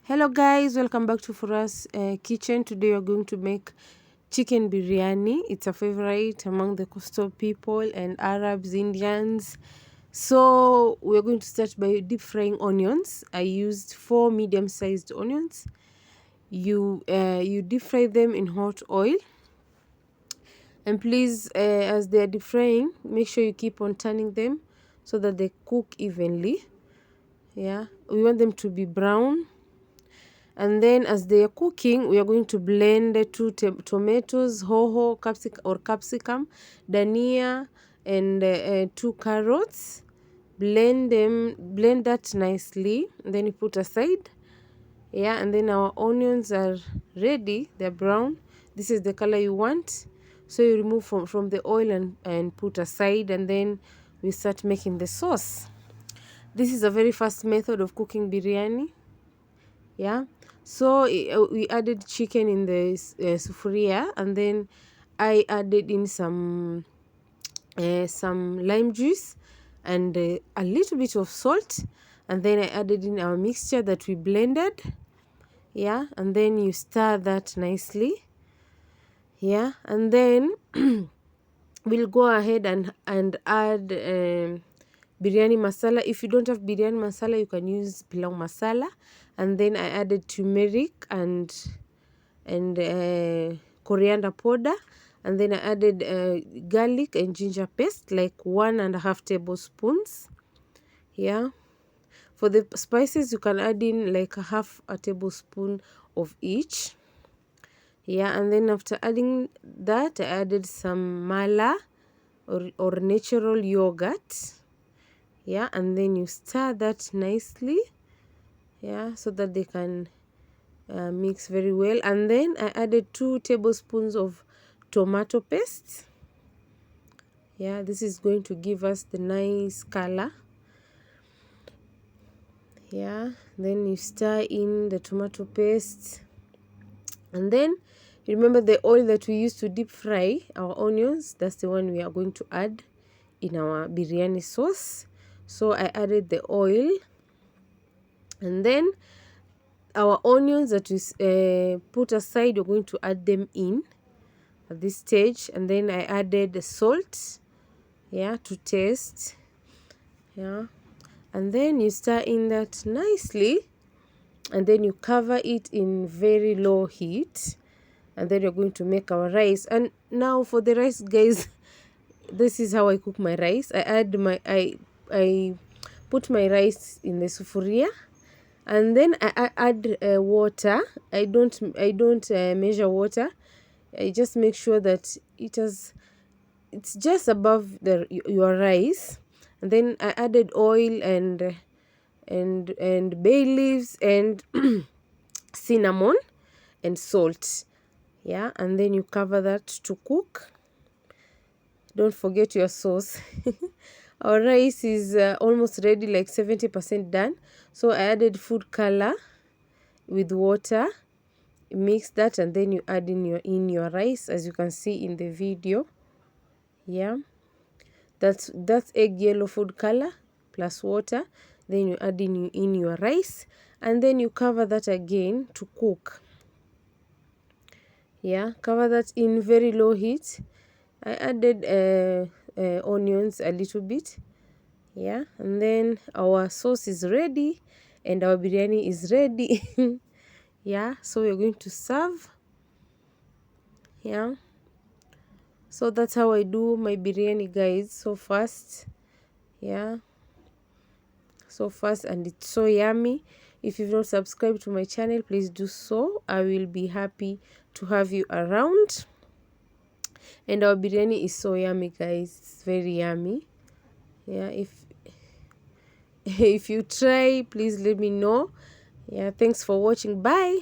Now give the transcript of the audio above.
Hello guys, welcome back to Fura's kitchen. Today we're going to make chicken biryani. It's a favorite among the coastal people and Arabs, Indians. So we're going to start by deep frying onions. I used 4 medium-sized onions. You deep fry them in hot oil. And please, as they are deep frying, make sure you keep on turning them so that they cook evenly. Yeah, we want them to be brown. And then as they are cooking, we are going to blend 2 tomatoes, hoho, capsicum, dania, and 2 carrots. Blend that nicely. And then you put aside. Yeah, and then our onions are ready. They're brown. This is the color you want. So you remove from the oil and put aside. And then we start making the sauce. This is a very fast method of cooking biryani. Yeah, so we added chicken in the sufuria, and then I added in some lime juice and a little bit of salt, and then I added in our mixture that we blended. Yeah, and then you stir that nicely. Yeah, and then we'll go ahead and add biryani masala. If you don't have biryani masala, you can use pilau masala. And then I added tumeric and coriander powder. And then I added garlic and ginger paste, like 1.5 tablespoons. Yeah, for the spices you can add in like a tablespoon of each. Yeah, and then after adding that, I added some mala or natural yogurt. Yeah, and then you stir that nicely. Yeah, so that they can mix very well. And then I added 2 tablespoons of tomato paste. Yeah, this is going to give us the nice color. Yeah, then you stir in the tomato paste. And then remember the oil that we used to deep fry our onions, that's the one we are going to add in our biryani sauce. So I added the oil, and then our onions that we put aside, we're going to add them in at this stage. And then I added the salt, yeah, to taste. Yeah, and then you stir in that nicely, and then you cover it in very low heat. And then you're going to make our rice. And now for the rice, guys, this is how I cook my rice. I put my rice in the sufuria, and then I add water. I don't measure water. I just make sure that it's just above your rice. And then I added oil and bay leaves and cinnamon and salt. Yeah, and then you cover that to cook. Don't forget your sauce. Our rice is almost ready, like 70% done. So I added food color with water. Mix that, and then you add in your rice, as you can see in the video. Yeah, that's egg yellow food color plus water. Then you add in your rice, and then you cover that again to cook. Yeah, cover that in very low heat. I added onions a little bit. Yeah, and then our sauce is ready and our biryani is ready. Yeah, so we're going to serve. Yeah, so that's how I do my biryani, guys. So fast. Yeah, so fast, and it's so yummy. If you've not subscribed to my channel, please do so. I will be happy to have you around. And our biryani is so yummy, guys. It's very yummy. Yeah, if you try, please let me know. Yeah, thanks for watching. Bye.